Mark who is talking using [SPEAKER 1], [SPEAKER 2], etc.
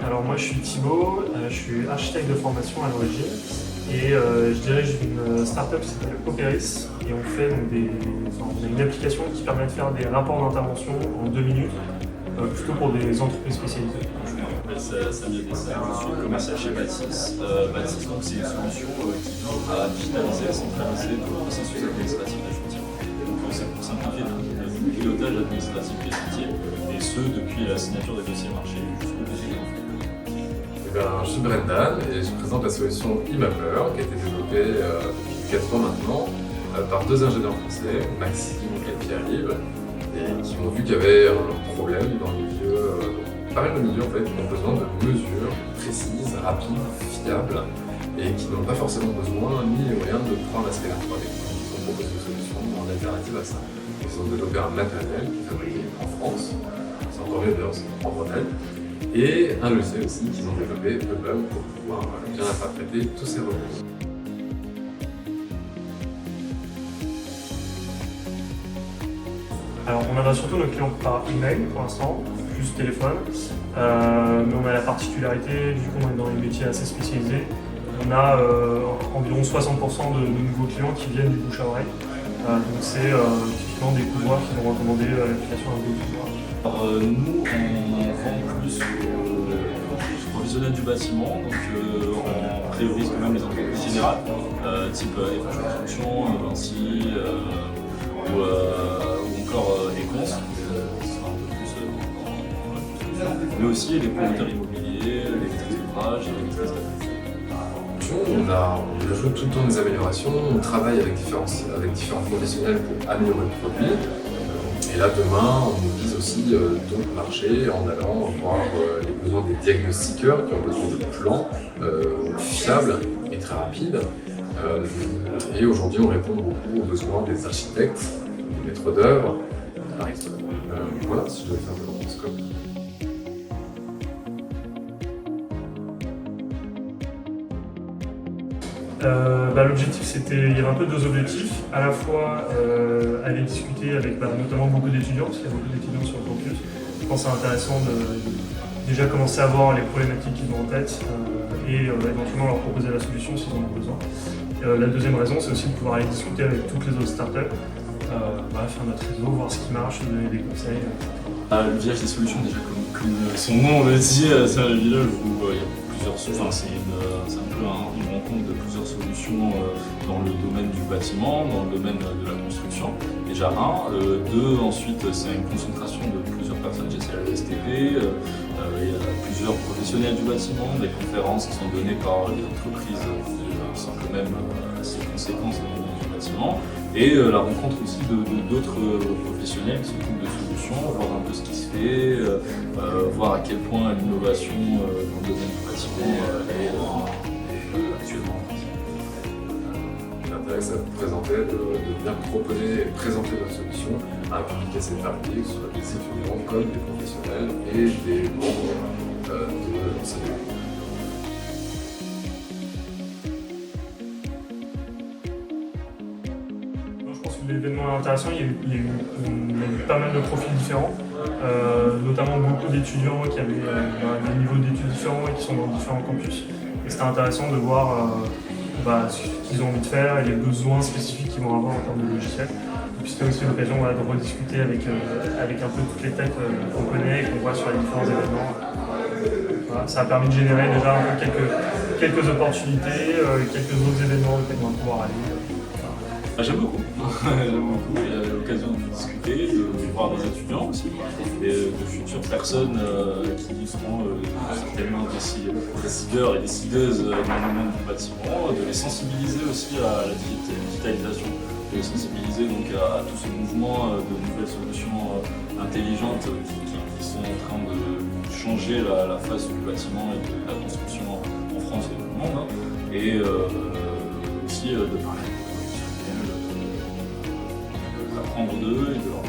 [SPEAKER 1] Alors moi je suis Thibaut, je suis architecte de formation à l'origine et je dirige une startup qui s'appelle Opéris et on fait on a une application qui permet de faire des rapports d'intervention en 2 minutes, plutôt pour des entreprises spécialisées.
[SPEAKER 2] Je m'appelle Samir Dessert, je suis commercial chez Baptiste. Baptiste, c'est une solution qui vise à digitaliser, à centraliser le processus administratif des chantiers. Donc c'est pour simplifier le pilotage administratif des chantiers, et ce depuis la signature des dossiers marchés jusqu'au dossier en fait.
[SPEAKER 3] Je suis Brendan et je présente la solution eMapper qui a été développée depuis 4 ans maintenant par 2 ingénieurs français, Maxime et Pierre-Yves, et qui ont vu qu'il y avait un problème dans les milieux, pas mal de milieux en fait, qui ont besoin de mesures précises, rapides, fiables et qui n'ont pas forcément besoin ni les moyens de prendre la scanner 3D. Ils ont proposé une solution en alternative à ça. Ils ont développé un matériel qui est fabriqué en France, c'est encore mieux d'ailleurs, c'est en Bretagne, et un logiciel aussi qu'ils ont développé eux-mêmes pour pouvoir bien interpréter tous ces requêtes.
[SPEAKER 1] Alors on adresse surtout nos clients par email pour l'instant, plus téléphone, mais on a la particularité, vu qu'on est dans des métiers assez spécialisés, on a environ 60% de nouveaux clients qui viennent du bouche à oreille. Donc c'est typiquement des couvreurs qui vont recommander l'application à un couvreur.
[SPEAKER 2] Alors, nous, on vend plus aux professionnels du bâtiment, donc on priorise quand même les entreprises générales, type FH Construction, Vinci ou encore Econs, qui sont un peu plus dans la construction, mais aussi les promoteurs immobiliers, les maîtrises d'ouvrage et les maîtrises d'affaires.
[SPEAKER 3] On ajoute tout le temps des améliorations, on travaille avec différents professionnels pour améliorer le produit. Et là, demain, on vise aussi d'autres marchés en allant voir les besoins des diagnostiqueurs qui ont besoin de plans fiables et très rapides. Et aujourd'hui, on répond beaucoup aux besoins des architectes, des maîtres d'œuvre, par exemple. Voilà, si je devais faire de l'horoscope.
[SPEAKER 1] L'objectif, il y avait un peu 2 objectifs, à la fois aller discuter avec notamment beaucoup d'étudiants, parce qu'il y a beaucoup d'étudiants sur le campus. Je pense que c'est intéressant de déjà commencer à voir les problématiques qu'ils ont en tête et éventuellement leur proposer la solution s'ils en ont besoin. La deuxième raison, c'est aussi de pouvoir aller discuter avec toutes les autres startups, faire notre réseau, voir ce qui marche, donner des conseils.
[SPEAKER 2] Le village des solutions, déjà comme son nom le dit, c'est un village où il y a plusieurs solutions. C'est un peu une rencontre de plusieurs solutions dans le domaine du bâtiment, dans le domaine de la construction. Déjà deux, ensuite c'est une concentration de plusieurs personnes. J'essaie le STP, il y a plusieurs professionnels du bâtiment, des conférences qui sont données par des entreprises qui sont quand même assez conséquentes dans le monde du bâtiment. Et la rencontre aussi d'autres professionnels qui s'occupent de solutions, voir un peu ce qui se fait, voir à quel point l'innovation dans le domaine du bâtiment est actuellement.
[SPEAKER 3] L'intérêt, ça vous présentait de bien proposer et présenter notre solution à un public assez varié, que ce soit des étudiants comme des professionnels et des membres de l'enseignement.
[SPEAKER 1] L'événement est intéressant, il y a eu pas mal de profils différents, notamment beaucoup d'étudiants qui avaient des niveaux d'études différents et qui sont dans différents campus. Et c'était intéressant de voir ce qu'ils ont envie de faire et les besoins spécifiques qu'ils vont avoir en termes de logiciels. Et puis c'était aussi l'occasion de rediscuter avec un peu toutes les têtes qu'on connaît et qu'on voit sur les différents événements. Ça a permis de générer déjà un peu quelques opportunités, quelques autres événements auxquels on va pouvoir aller.
[SPEAKER 2] J'aime beaucoup. Il y a l'occasion de discuter, de voir des étudiants aussi, et de futures personnes qui seront certainement décideurs et décideuses dans le monde du bâtiment, de les sensibiliser aussi à la digitalisation, de les sensibiliser donc à tout ce mouvement de nouvelles solutions intelligentes qui sont en train de changer la face du bâtiment et de la construction en France et dans le monde, et aussi de parler d'eux et de leur